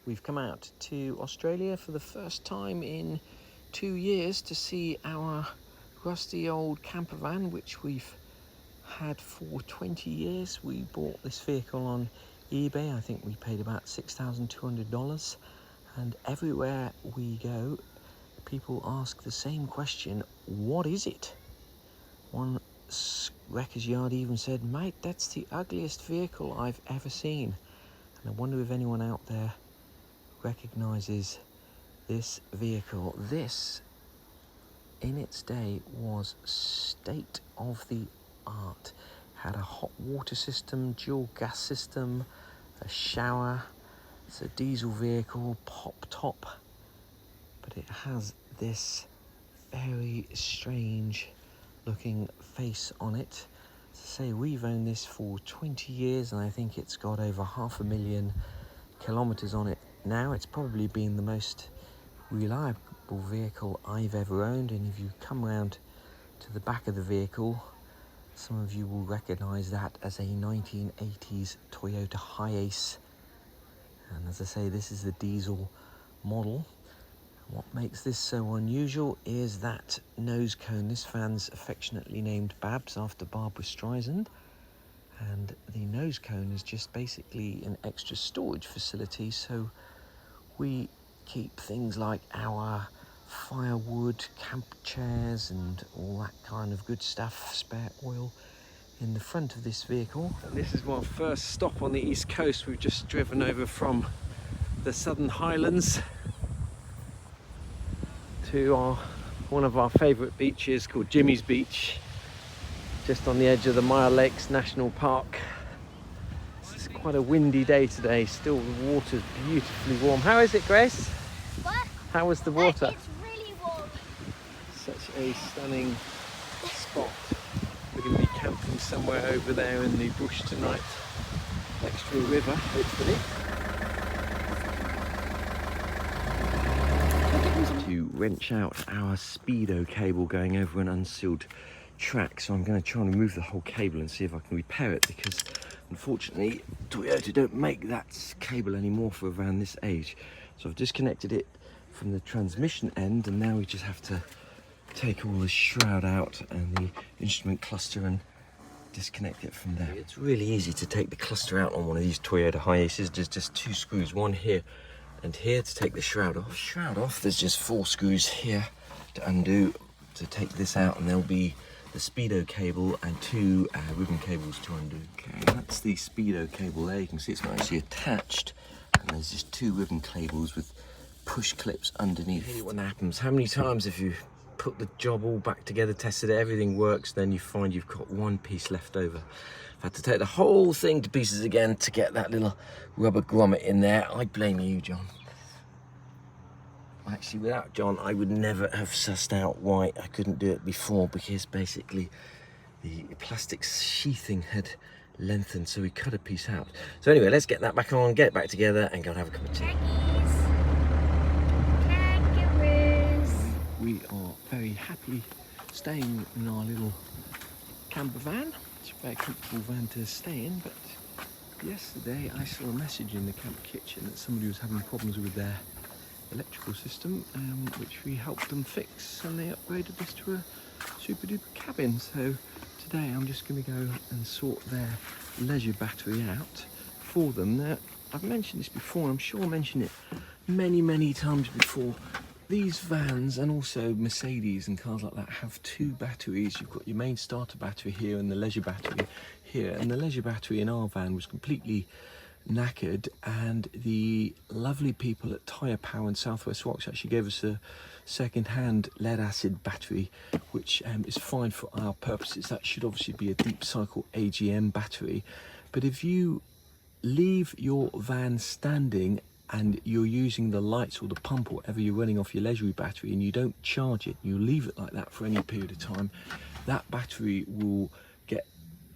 We've come out to Australia for the first time in 2 years to see our rusty old camper van, which we've had for 20 years. We bought this vehicle on eBay. I think we paid about $6,200, and everywhere we go people ask the same question: what is it? One wrecker's yard even said, "Mate, that's the ugliest vehicle I've ever seen." And I wonder if anyone out there recognises this vehicle. This, in its day, was state of the art. Had a hot water system, dual gas system, a shower. It's a diesel vehicle, pop top, but it has this very strange looking face on it. As I say, we've owned this for 20 years and I think it's got over 500,000 kilometres on it now. It's probably been the most reliable vehicle I've ever owned, and if you come round to the back of the vehicle, some of you will recognise that as a 1980s Toyota HiAce. And as I say, this is the diesel model. What makes this so unusual is that nose cone. This van's affectionately named Babs after Barbara Streisand, and the nose cone is just basically an extra storage facility, so we keep things like our firewood, camp chairs and all that kind of good stuff, spare oil, in the front of this vehicle. And this is our first stop on the east coast. We've just driven over from the Southern Highlands to one of our favourite beaches called Jimmy's Beach, just on the edge of the Mire Lakes National Park. It's quite a windy day today. Still, the water's beautifully warm. How is it, Grace? What? How was the water? It's really warm. Such a stunning spot. We're going to be camping somewhere over there in the bush tonight, next to a river, hopefully. To wrench out our speedo cable going over an unsealed track, so I'm going to try and remove the whole cable and see if I can repair it, because unfortunately Toyota don't make that cable anymore for a van this age. So I've disconnected it from the transmission end, and now we just have to take all the shroud out and the instrument cluster and disconnect it from there. It's really easy to take the cluster out on one of these Toyota HiAces. There's just 2 screws, one here and here, to take the shroud off. There's just 4 screws here to undo to take this out, and there'll be the speedo cable and 2 ribbon cables to undo. Okay, that's the speedo cable there. You can see it's not actually attached, and there's just 2 ribbon cables with push clips underneath. Hey, what happens? How many times have you put the job all back together, tested it, everything works, then you find you've got one piece left over? I've had to take the whole thing to pieces again to get that little rubber grommet in there. I blame you, John. Actually, without John, I would never have sussed out why I couldn't do it before, because basically the plastic sheathing had lengthened, so we cut a piece out. So anyway, let's get that back on, get it back together, and go and have a cup of tea. We are very happy staying in our little camper van. It's a very comfortable van to stay in, but yesterday I saw a message in the camp kitchen that somebody was having problems with their electrical system, which we helped them fix, and they upgraded us to a super duper cabin. So today I'm just going to go and sort their leisure battery out for them. Now, I've mentioned this before, and I'm sure I mentioned it many times before. These vans, and also Mercedes and cars like that, have 2 batteries. You've got your main starter battery here and the leisure battery here, and the leisure battery in our van was completely knackered, and the lovely people at Tyre Power in Southwest Rocks actually gave us a second-hand lead acid battery, which is fine for our purposes. That should obviously be a deep cycle AGM battery, but if you leave your van standing and you're using the lights or the pump or whatever you're running off your leisure battery, and you don't charge it, you leave it like that for any period of time, that battery will get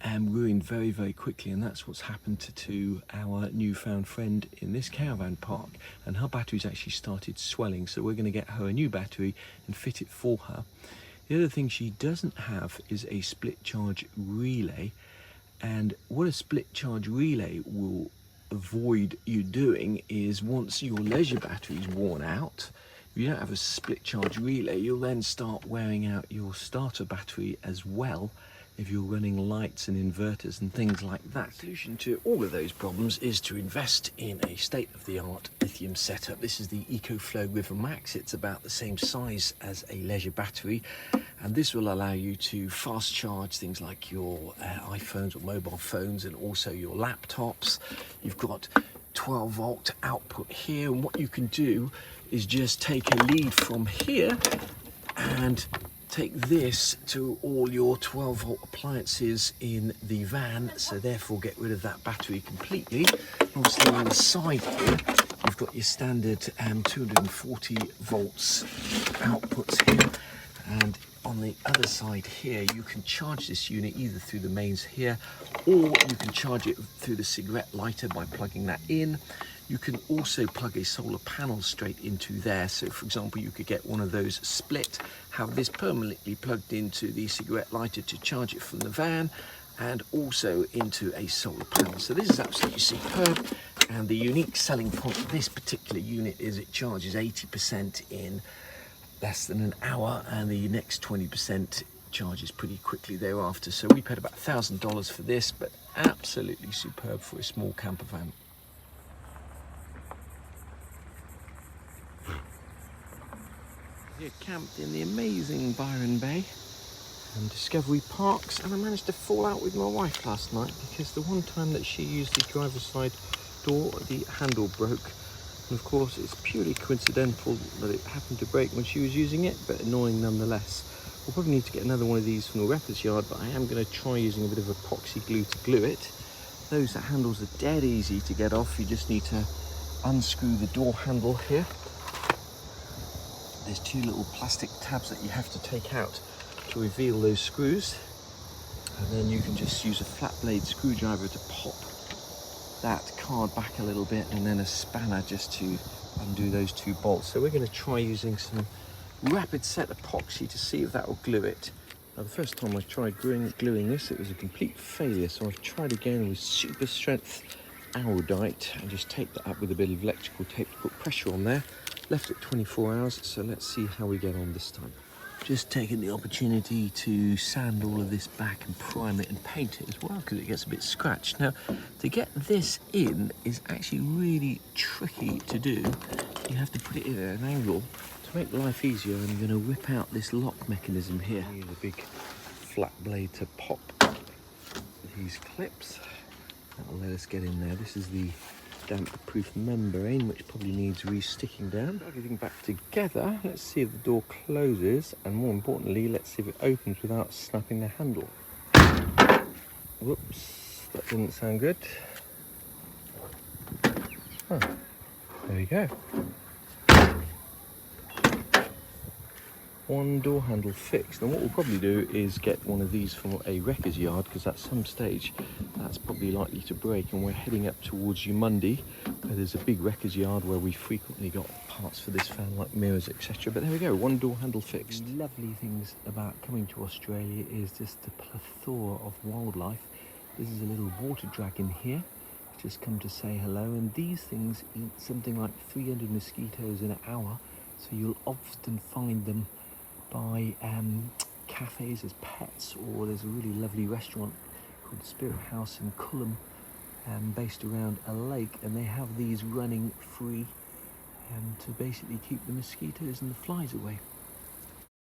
ruined very quickly. And that's what's happened to our newfound friend in this caravan park, and her battery's actually started swelling, so we're going to get her a new battery and fit it for her. The other thing she doesn't have is a split charge relay, and what a split charge relay will avoid you doing is, once your leisure battery is worn out, if you don't have a split charge relay, you'll then start wearing out your starter battery as well if you're running lights and inverters and things like that. The solution to all of those problems is to invest in a state-of-the-art lithium setup. This is the EcoFlow River Max. It's about the same size as a leisure battery, and this will allow you to fast charge things like your iPhones or mobile phones, and also your laptops. You've got 12 volt output here, and what you can do is just take a lead from here and take this to all your 12 volt appliances in the van, so therefore get rid of that battery completely. Obviously on the side here you've got your standard 240 volts outputs here, and on the other side here you can charge this unit either through the mains here, or you can charge it through the cigarette lighter by plugging that in. You can also plug a solar panel straight into there. So for example, you could get one of those split, have this permanently plugged into the cigarette lighter to charge it from the van, and also into a solar panel. So this is absolutely superb. And the unique selling point of this particular unit is it charges 80% in less than an hour, and the next 20% charges pretty quickly thereafter. So we paid about $1,000 for this, but absolutely superb for a small camper van. Here camped in the amazing Byron Bay and Discovery Parks, and I managed to fall out with my wife last night because the one time that she used the driver's side door, the handle broke. And of course it's purely coincidental that it happened to break when she was using it, but annoying nonetheless. We'll probably need to get another one of these from the wreckers yard, but I am going to try using a bit of epoxy glue to glue it. Those handles are dead easy to get off. You just need to unscrew the door handle here. There's two little plastic tabs that you have to take out to reveal those screws, and then you can just use a flat blade screwdriver to pop that card back a little bit, and then a spanner just to undo those two bolts. So we're going to try using some rapid set epoxy to see if that will glue it. Now the first time I tried gluing this, it was a complete failure, so I've tried again with super strength Arodite and just taped that up with a bit of electrical tape to put pressure on there. Left it 24 hours, so let's see how we get on this time. Just taking the opportunity to sand all of this back and prime it and paint it as well, because it gets a bit scratched. Now, to get this in is actually really tricky to do. You have to put it in at an angle. To make life easier, I'm going to whip out this lock mechanism here. Use a big flat blade to pop these clips. That'll let us get in there. This is the damp-proof membrane, which probably needs re-sticking down. Everything back together. Let's see if the door closes, and more importantly, let's see if it opens without snapping the handle. Whoops, that didn't sound good. Huh. There you go. One door handle fixed. And what we'll probably do is get one of these from a wrecker's yard, because at some stage that's probably likely to break, and we're heading up towards Umundi, where there's a big wrecker's yard where we frequently got parts for this van, like mirrors, etc. But there we go, one door handle fixed. The lovely things about coming to Australia is just the plethora of wildlife. This is a little water dragon here, just come to say hello, and these things eat something like 300 mosquitoes in an hour, so you'll often find them by cafes as pets, or there's a really lovely restaurant called the Spirit House in Culham, based around a lake, and they have these running free to basically keep the mosquitoes and the flies away.